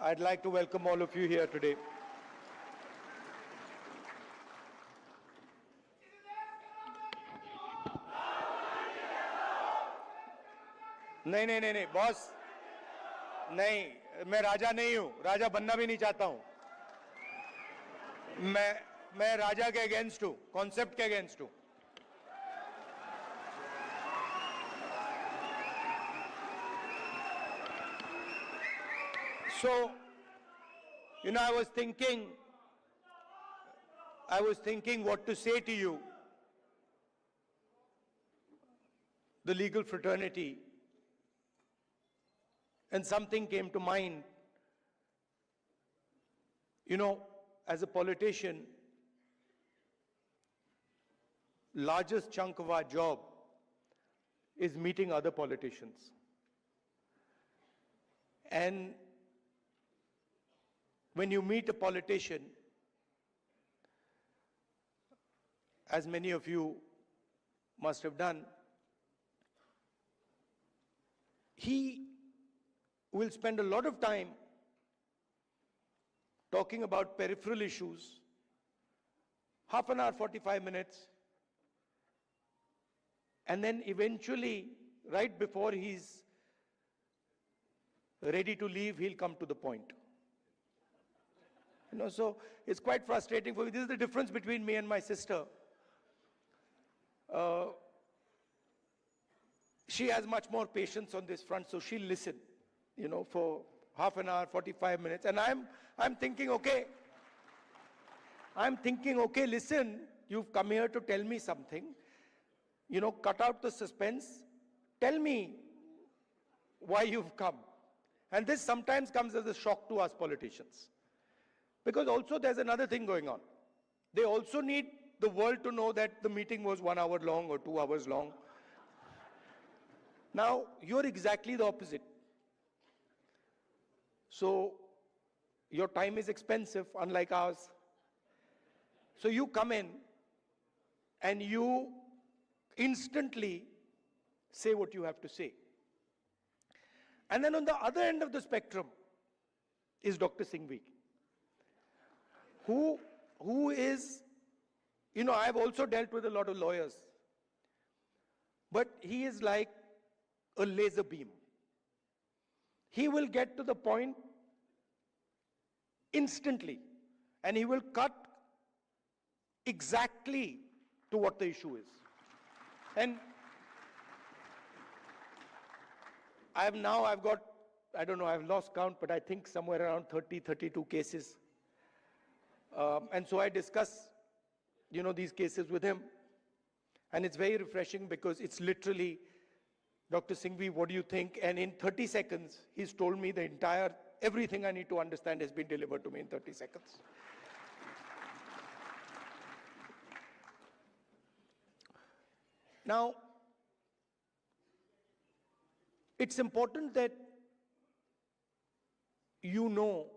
I'd like to welcome all of you here today. नहीं boss, नहीं, मैं राजा नहीं हूं, राजा बनना भी नहीं चाहता हूं। मैं राजा के अगेंस्ट हूं, कॉन्सेप्ट के अगेंस्ट हूं। So, you know, I was thinking what to say to you, the legal fraternity, and something came to mind. You know, as a politician, largest chunk of our job is meeting other politicians. And when you meet a politician, as many of you must have done, he will spend a lot of time talking about peripheral issues, half an hour, 45 minutes, and then eventually, right before he's ready to leave, he'll come to the point. You know, so it's quite frustrating for me. This is the difference between me and my sister. She has much more patience on this front, so she'll listen, you know, for half an hour, 45 minutes. And I'm thinking, okay, listen, you've come here to tell me something. You know, cut out the suspense. Tell me why you've come. And this sometimes comes as a shock to us politicians. Because also there's another thing going on. They also need the world to know that the meeting was 1 hour long or 2 hours long. Now, you're exactly the opposite. So, your time is expensive, unlike ours. So you come in and you instantly say what you have to say. And then on the other end of the spectrum is Dr. Singhvi, who is, you know, I've also dealt with a lot of lawyers, but he is like a laser beam. He will get to the point instantly, and he will cut exactly to what the issue is. And I've got, I don't know, I've lost count, but I think somewhere around 30, 32 cases. And so I discuss, you know, these cases with him. And it's very refreshing because it's literally, Dr. Singhvi, what do you think? And in 30 seconds, he's told me the entire, everything I need to understand has been delivered to me in 30 seconds. Now, it's important that you know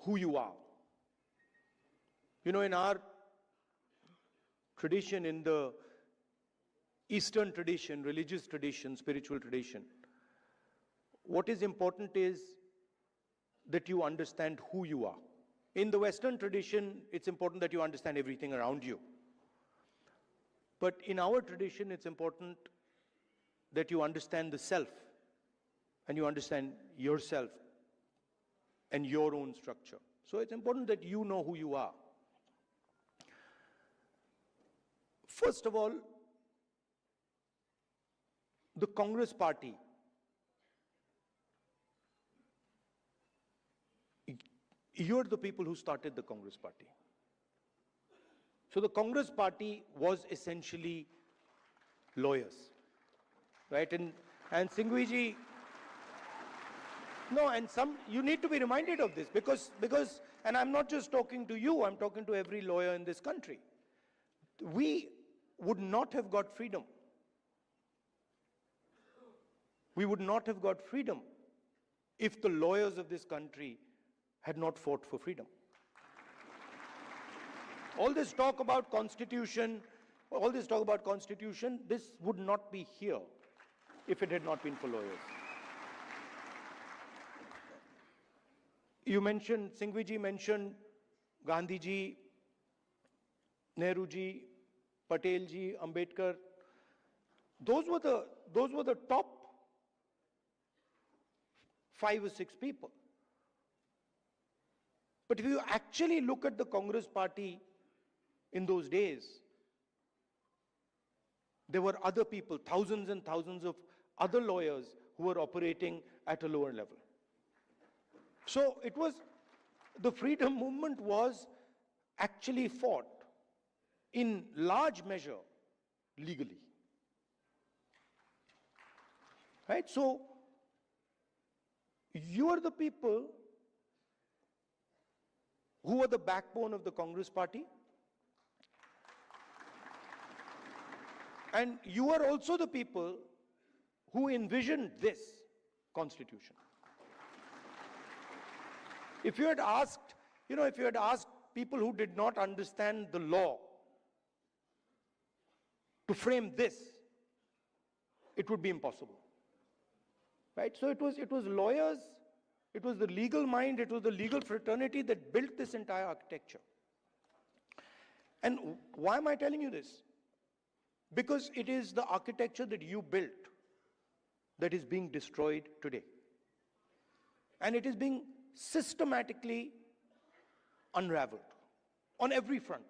who you are. You know, in our tradition, in the Eastern tradition, religious tradition, spiritual tradition, what is important is that you understand who you are. In the Western tradition, it's important that you understand everything around you. But in our tradition, it's important that you understand the self, and you understand yourself and your own structure. So it's important that you know who you are. First of all, the Congress party, you're the people who started the Congress party. So the Congress party was essentially lawyers, right? And Singhvi ji, no, and you need to be reminded of this because, and I'm not just talking to you, I'm talking to every lawyer in this country. We would not have got freedom. We would not have got freedom if the lawyers of this country had not fought for freedom. All this talk about constitution, this would not be here if it had not been for lawyers. you mentioned, Singhvi ji mentioned Gandhi ji, Nehru ji, Patel ji, Ambedkar. Those were the top 5 or 6 people. But if you actually look at the Congress party in those days, there were other people, thousands and thousands of other lawyers who were operating at a lower level. So the freedom movement was actually fought in large measure legally. Right? So you are the people who are the backbone of the Congress party. And you are also the people who envisioned this constitution. If you had asked, if you had asked people who did not understand the law to frame this, it would be impossible. Right? So it was lawyers, it was the legal mind, it was the legal fraternity that built this entire architecture. And why am I telling you this? Because it is the architecture that you built that is being destroyed today. And it is being systematically unraveled on every front.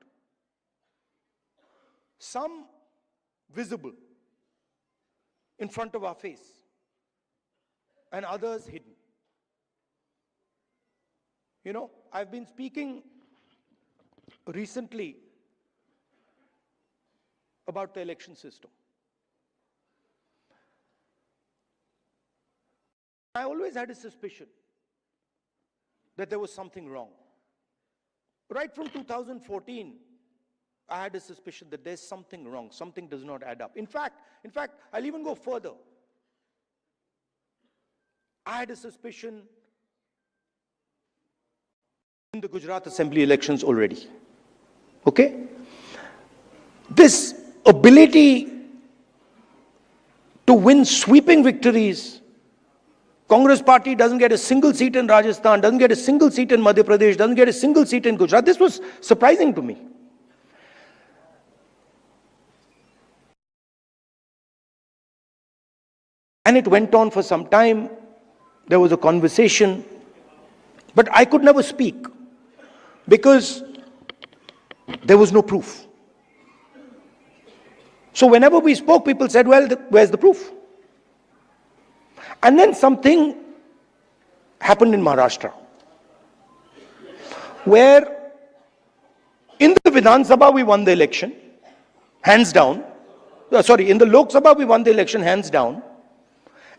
Some visible in front of our face, and others hidden. I've been speaking recently about the election system. I always had a suspicion that there was something wrong. Right from 2014, I had a suspicion that there's something wrong, something does not add up. In fact, I'll even go further. I had a suspicion in the Gujarat Assembly elections already. Okay? This ability to win sweeping victories. Congress party doesn't get a single seat in Rajasthan, doesn't get a single seat in Madhya Pradesh, doesn't get a single seat in Gujarat. This was surprising to me. And it went on for some time. There was a conversation, but I could never speak because there was no proof. So whenever we spoke, people said, well, where's the proof? And then something happened in Maharashtra, where in the Vidhan Sabha we won the election, hands down. In the Lok Sabha we won the election, hands down.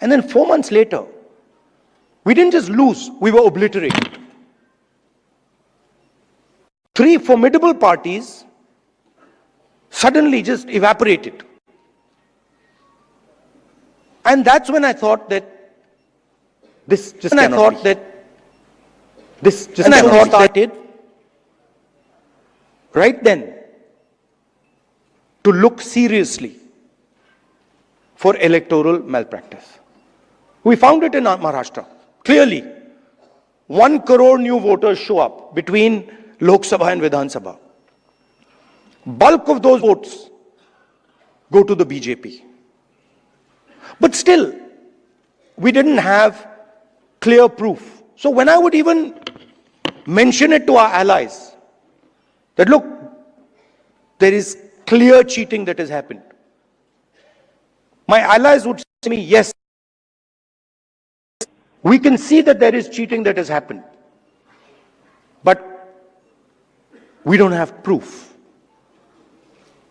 And then 4 months later, we didn't just lose, we were obliterated. 3 formidable parties suddenly just evaporated. And that's when I thought that this just cannot be. And I thought started right then to look seriously for electoral malpractice. We found it in Maharashtra. Clearly, 1 crore new voters show up between Lok Sabha and Vidhan Sabha. Bulk of those votes go to the BJP. But still, we didn't have clear proof. So when I would even mention it to our allies, that look, there is clear cheating that has happened, my allies would say to me, yes, we can see that there is cheating that has happened, but we don't have proof.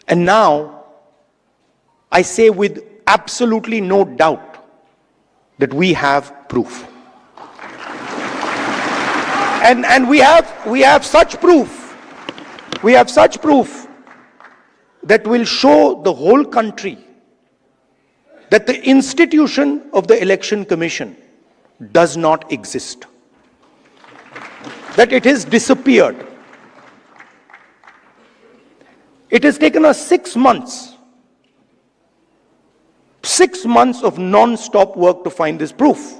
And now, I say with absolutely no doubt that we have proof. And we have such proof. We have such proof that will show the whole country that the institution of the Election Commission does not exist. That it has disappeared. It has taken us 6 months. 6 months of non-stop work to find this proof.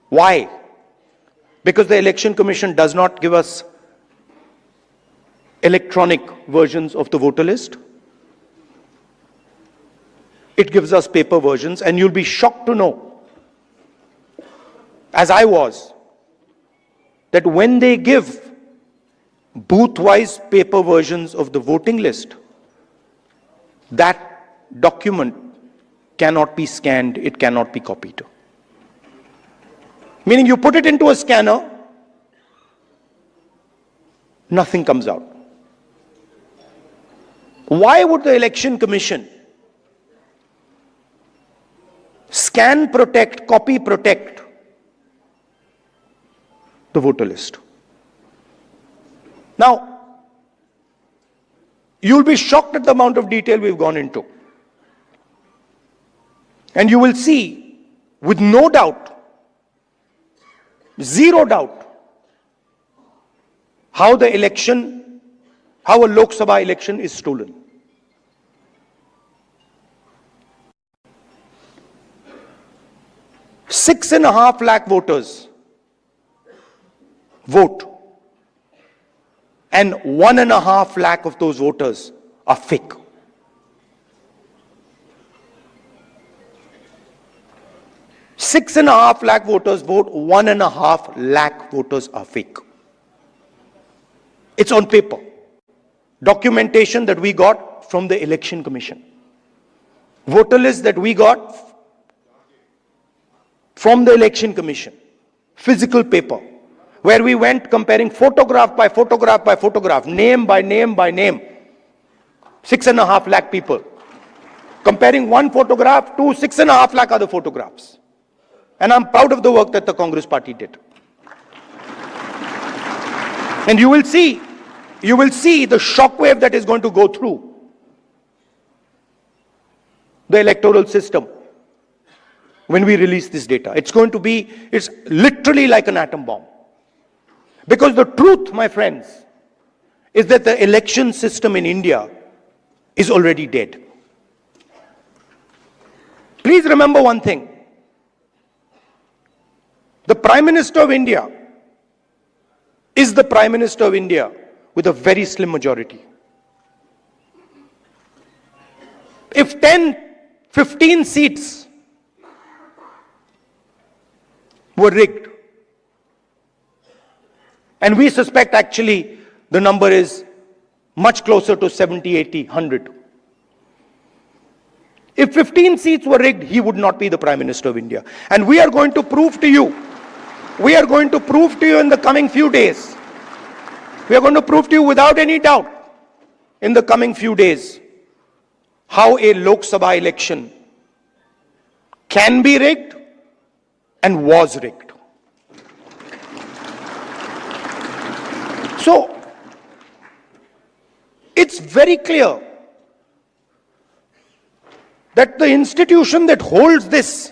Why? because the Election Commission does not give us electronic versions of the voter list. It gives us paper versions, and you'll be shocked to know, as I was, that when they give booth-wise paper versions of the voting list, that document cannot be scanned, it cannot be copied. Meaning you put it into a scanner, nothing comes out. Why would the Election Commission scan protect, copy protect the voter list? Now, you'll be shocked at the amount of detail we've gone into. And you will see, with no doubt, zero doubt, how the election, how a Lok Sabha election is stolen. Six and a half lakh voters vote, and 1.5 lakh of those voters are fake. Six and a half lakh voters vote, 1.5 lakh voters are fake. It's on paper. Documentation that we got from the Election Commission. Voter list that we got from the Election Commission. Physical paper, where we went comparing photograph by photograph by photograph, name by name by name. 6.5 lakh people. Comparing one photograph to 6.5 lakh other photographs. And I'm proud of the work that the Congress party did. And you will see the shockwave that is going to go through the electoral system when we release this data. It's literally like an atom bomb. Because the truth, my friends, is that the election system in India is already dead. Please remember one thing. The Prime Minister of India is the Prime Minister of India with a very slim majority. If 10, 15 seats were rigged, and we suspect actually the number is much closer to 70, 80, 100. If 15 seats were rigged, he would not be the Prime Minister of India. And we are going to prove to you, in the coming few days, we are going to prove to you without any doubt in the coming few days how a Lok Sabha election can be rigged and was rigged. So, it's very clear that the institution that holds this,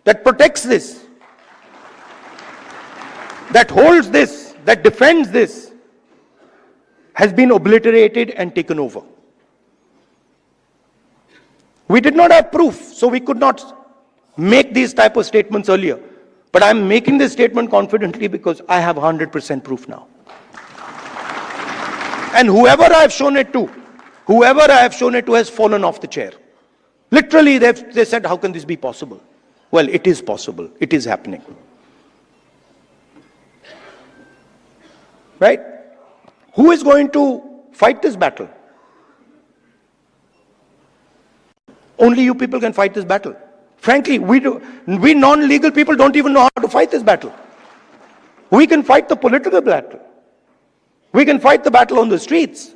that protects this, that holds this, that defends this, has been obliterated and taken over. We did not have proof, so we could not make these type of statements earlier. But I'm making this statement confidently because I have 100% proof now. And whoever I have shown it to has fallen off the chair. Literally, they said, how can this be possible? Well, it is possible. It is happening. Right? Who is going to fight this battle? Only you people can fight this battle. Frankly, we non-legal people don't even know how to fight this battle. We can fight the political battle. We can fight the battle on the streets.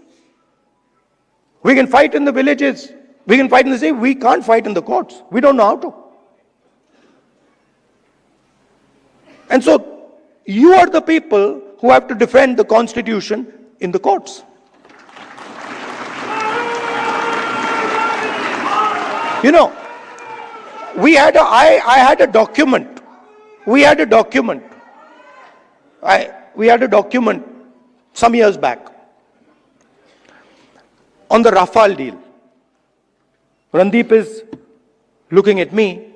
We can fight in the villages. We can fight in the city. We can't fight in the courts. We don't know how to. And so, you are the people who have to defend the Constitution in the courts. You know, I had a document. We had a document some years back on the Rafale deal. Randeep is looking at me.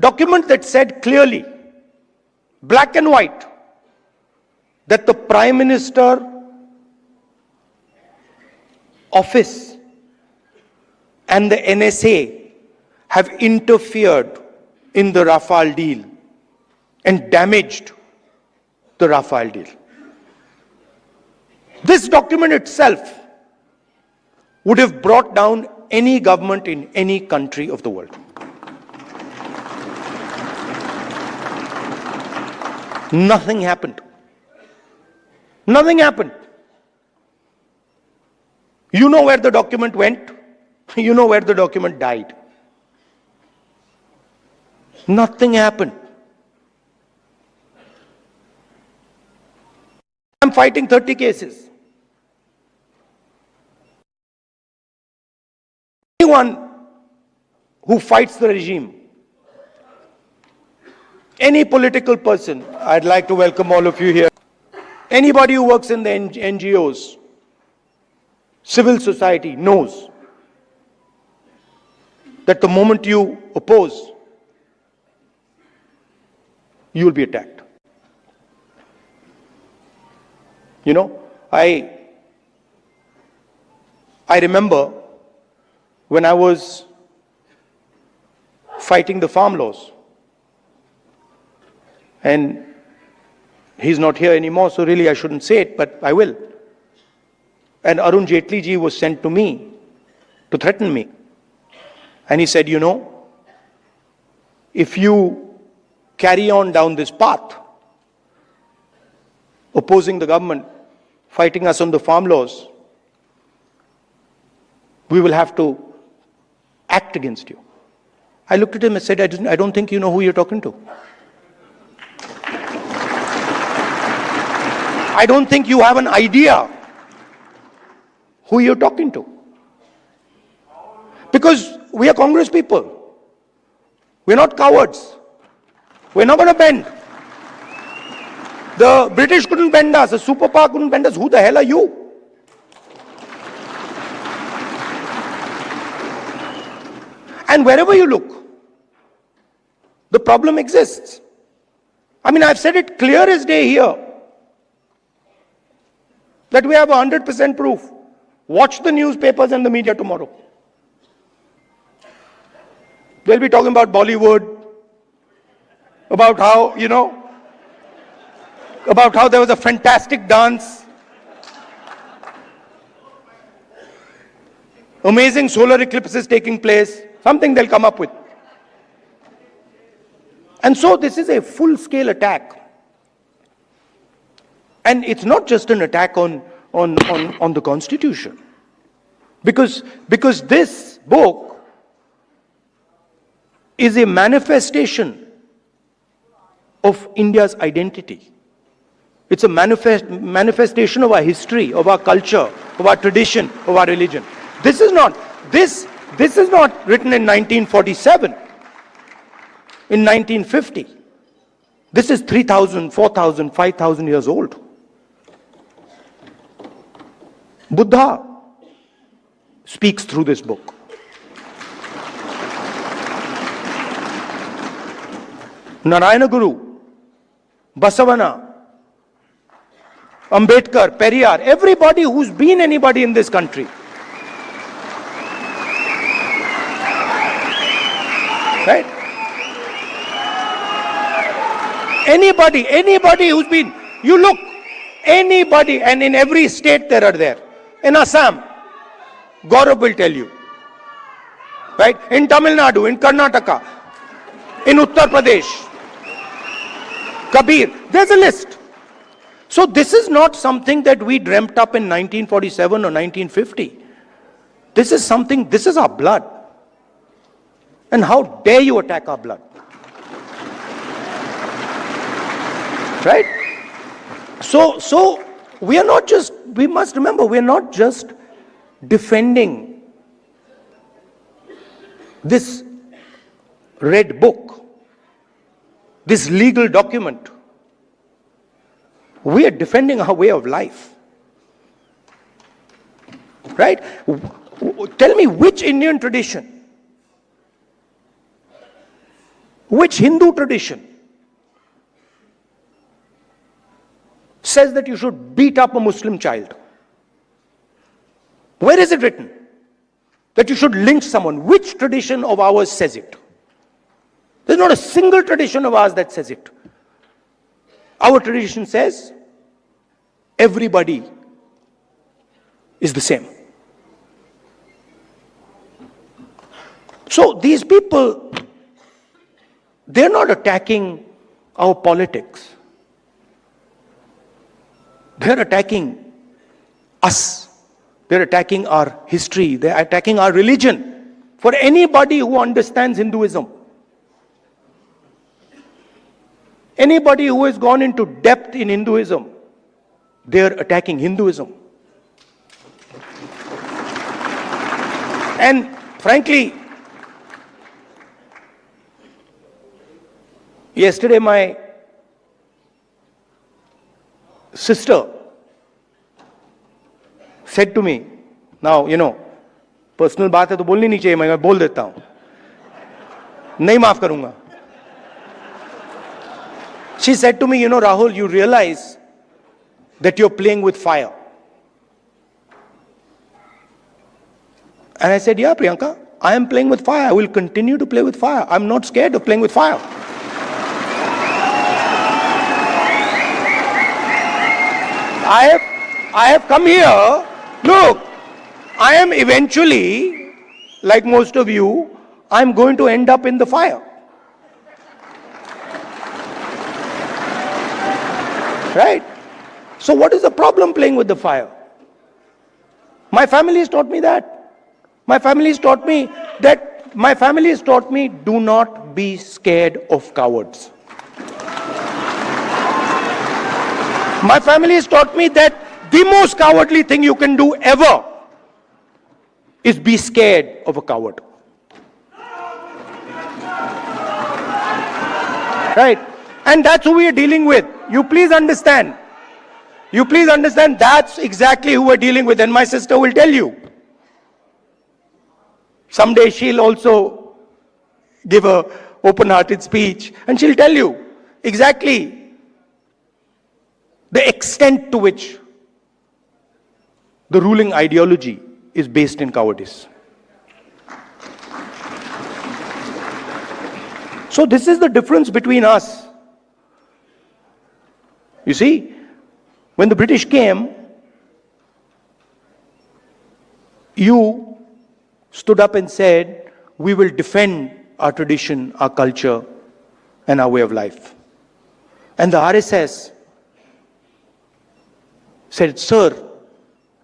Document that said clearly black and white, that the Prime Minister office and the NSA have interfered in the Rafale deal and damaged the Rafale deal. This document itself would have brought down any government in any country of the world. Nothing happened. Nothing happened. You know where the document went. You know where the document died. Nothing happened. I'm fighting 30 cases. Anyone who fights the regime, any political person, I'd like to welcome all of you here. Anybody who works in the NGOs, civil society knows that the moment you oppose, you will be attacked. You know, I remember when I was fighting the farm laws, and he's not here anymore, so really I shouldn't say it, but I will. And Arun Jaitley ji was sent to me to threaten me. And he said, you know, if you carry on down this path, opposing the government, fighting us on the farm laws, we will have to act against you. I looked at him and said, I don't think you know who you're talking to. I don't think you have an idea who you're talking to. Because we are Congress people. We're not cowards. We're not going to bend. The British couldn't bend us. The superpower couldn't bend us. Who the hell are you? And wherever you look, the problem exists. I mean, I've said it clear as day here, that we have 100% proof. Watch the newspapers and the media tomorrow. They'll be talking about Bollywood, about how, you know, about how there was a fantastic dance, amazing solar eclipses taking place, something they'll come up with. And so this is a full-scale attack. And it's not just an attack on the Constitution. Because this book is a manifestation of India's identity. It's a manifestation of our history, of our culture, of our tradition, of our religion. This is not written in 1947, in 1950. This is 3,000, 4,000, 5,000 years old. Buddha speaks through this book. Narayana Guru, Basavana, Ambedkar, Periyar, everybody who's been anybody in this country. Right? Anybody who's been, you look, anybody, and in every state there are there. In Assam, Gaurav will tell you. Right? In Tamil Nadu, in Karnataka, in Uttar Pradesh, Kabir, there's a list. So this is not something that we dreamt up in 1947 or 1950. This is something, this is our blood. And how dare you attack our blood? Right? So we are not just, we must remember, we are not just defending this red book, this legal document. We are defending our way of life. Right? Tell me which Indian tradition, which Hindu tradition says that you should beat up a Muslim child? Where is it written that you should lynch someone? Which tradition of ours says it? There's not a single tradition of ours that says it. Our tradition says everybody is the same. So these people, they're not attacking our politics. They're attacking us. They're attacking our history. They're attacking our religion. For anybody who understands Hinduism, anybody who has gone into depth in Hinduism, they're attacking Hinduism. And frankly, yesterday my sister said to me, now, personal बात है तो बोलनी नहीं चाहिए, मैं बोल देता हूं, नहीं माफ करूंगा. She said to me, Rahul, you realize that you're playing with fire. And I said, yeah, Priyanka, I am playing with fire. I will continue to play with fire. I'm not scared of playing with fire. I have come here. Look, I am eventually, like most of you, I'm going to end up in the fire. Right? So what is the problem playing with the fire? My family has taught me that. My family has taught me do not be scared of cowards. My family has taught me that the most cowardly thing you can do ever is be scared of a coward. Right? And that's who we are dealing with. You please understand. That's exactly who we're dealing with. And my sister will tell you. Someday she'll also give a open-hearted speech and she'll tell you exactly the extent to which the ruling ideology is based in cowardice. So this is the difference between us. You see, when the British came, you stood up and said, we will defend our tradition, our culture, and our way of life. And the RSS said, sir,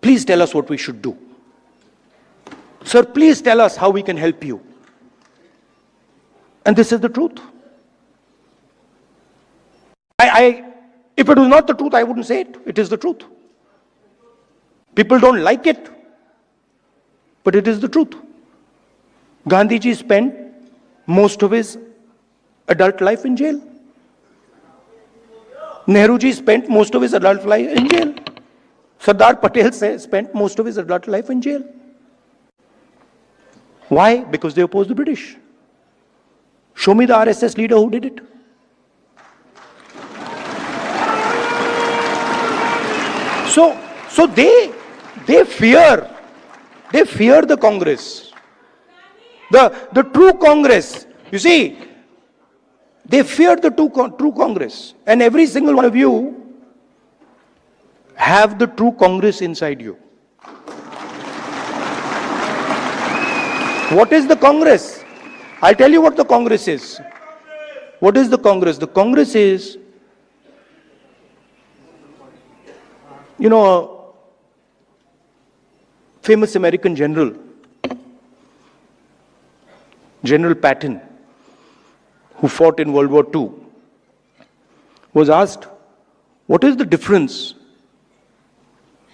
please tell us what we should do. Sir, please tell us how we can help you. And this is the truth. If it was not the truth, I wouldn't say it. It is the truth. People don't like it, but it is the truth. Gandhiji spent most of his adult life in jail. Nehruji spent most of his adult life in jail. Sardar Patel spent most of his adult life in jail. Why? Because they opposed the British. Show me the RSS leader who did it. So they fear the Congress. The true Congress. You see, they fear the true Congress. And every single one of you have the true Congress inside you. What is the Congress? I'll tell you what the Congress is. What is the Congress? The Congress is, a famous American general, General Patton, who fought in World War II, was asked, what is the difference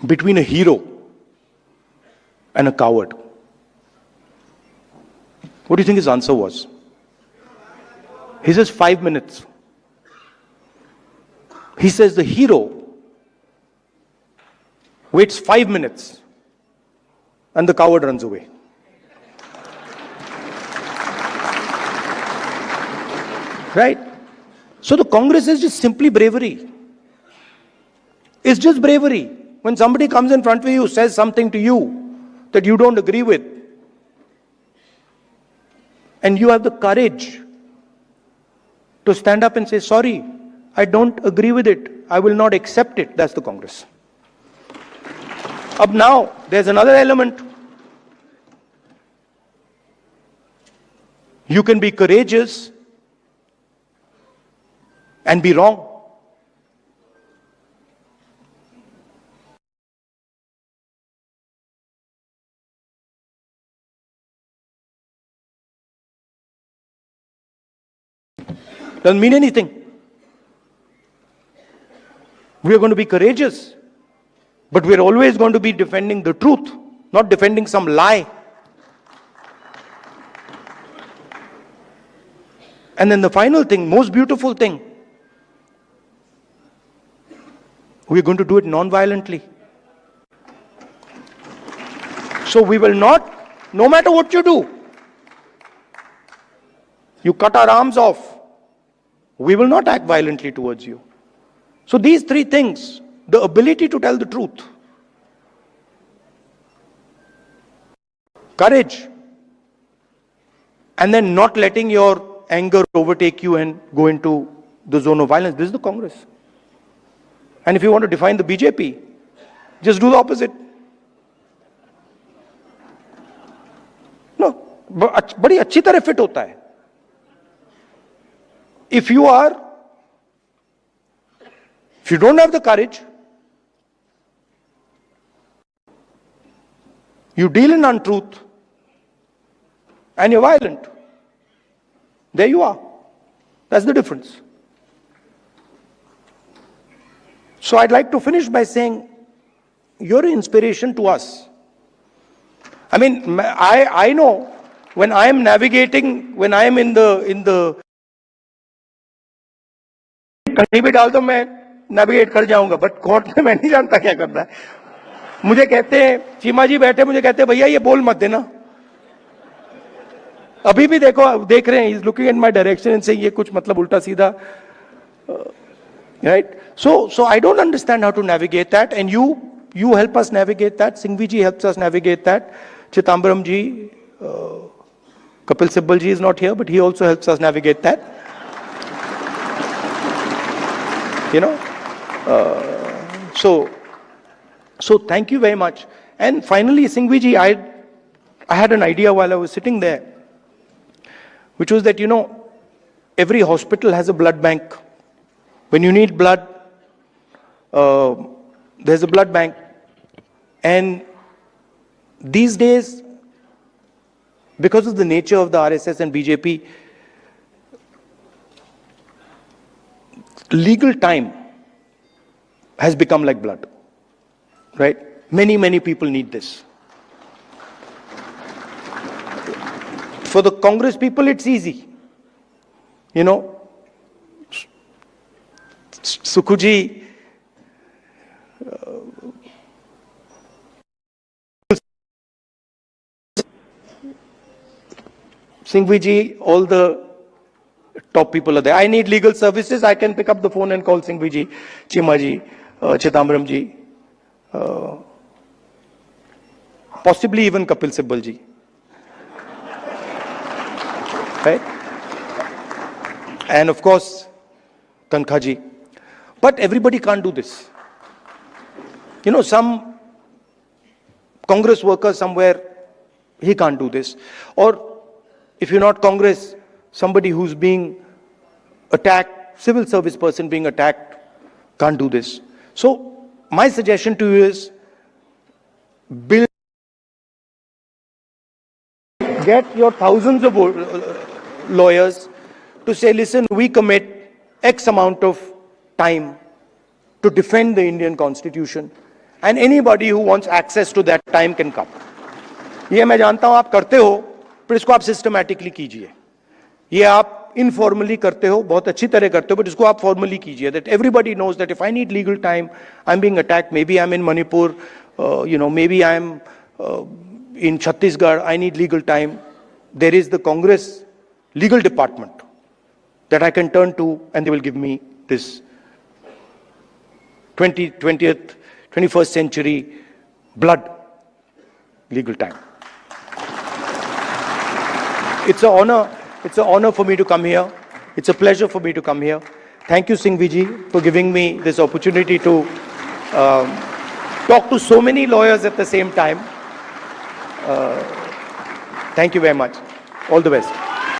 between a hero and a coward? What do you think his answer was? He says 5 minutes. He says the hero waits 5 minutes and the coward runs away. Right? So the Congress is just simply bravery. It's just bravery. When somebody comes in front of you, says something to you that you don't agree with, and you have the courage to stand up and say, sorry, I don't agree with it. I will not accept it. That's the Congress. Up now, there's another element. You can be courageous and be wrong. Doesn't mean anything. We are going to be courageous, but we're always going to be defending the truth, not defending some lie. And then the final thing, most beautiful thing, we're going to do it non-violently. So we will not, no matter what you do, you cut our arms off, we will not act violently towards you. So these three things, the ability to tell the truth, courage, and then not letting your anger overtake you and go into the zone of violence. This is the Congress. And if you want to define the BJP, just do the opposite. No, बड़ी अच्छी तरह fit होता है. If you don't have the courage, you deal in untruth, and you're violent. There you are. That's the difference. So I'd like to finish by saying, you're an inspiration to us. I mean, I know when I am navigating, when I am in the कहीं भी डाल दो मैं navigate कर जाऊंगा, but court में मैं नहीं जानता क्या करना है. मुझे कहते हैं, चीमा जी बैठे, मुझे कहते हैं भैया ये बोल मत देना. अभी भी देख रहे हैं, he is looking in my direction and saying ये कुछ मतलब उल्टा सीधा, right. So I don't understand how to navigate that, and you help us navigate that. Singhvi ji helps us navigate that. Chidambaram ji, Kapil Sibal ji is not here, but he also helps us navigate that. You know, so thank you very much. And finally, Singhvi ji, I had an idea while I was sitting there, which was that, you know, every hospital has a blood bank. When you need blood, there's a blood bank. And these days, because of the nature of the RSS and BJP, legal time has become like blood, right? Many people need this. For the Congress people, it's easy. You know, Sukhuji, Singhvi ji, all the top people are there. I need legal services, I can pick up the phone and call Singhvi ji, Chima ji, Chidambaram ji, possibly even Kapil Sibal ji. Right? And of course, Kankha ji. But everybody can't do this. You know, some Congress worker somewhere, he can't do this. Or if you're not Congress, somebody who's being attacked, civil service person being attacked, can't do this. So my suggestion to you is, get your thousands of lawyers to say, listen, we commit X amount of time to defend the Indian Constitution, and anybody who wants access to that time can come. ये मैं जानता हूं आप करते हो, पर इसको आप सिस्टमैटिकली कीजिए. ये आप इनफॉर्मली करते हो, बहुत अच्छी तरह करते हो, बट इसको आप फॉर्मली कीजिए. That everybody knows that if I need legal time, I'm being attacked, maybe I'm in Manipur, maybe I'm in Chhattisgarh, I need legal time. There is the Congress legal department that I can turn to, and they will give me this 20th, 21st century blood legal time. It's an honor for me to come here. It's a pleasure for me to come here. Thank you, Singhvi, for giving me this opportunity to talk to so many lawyers at the same time. Thank you very much. All the best.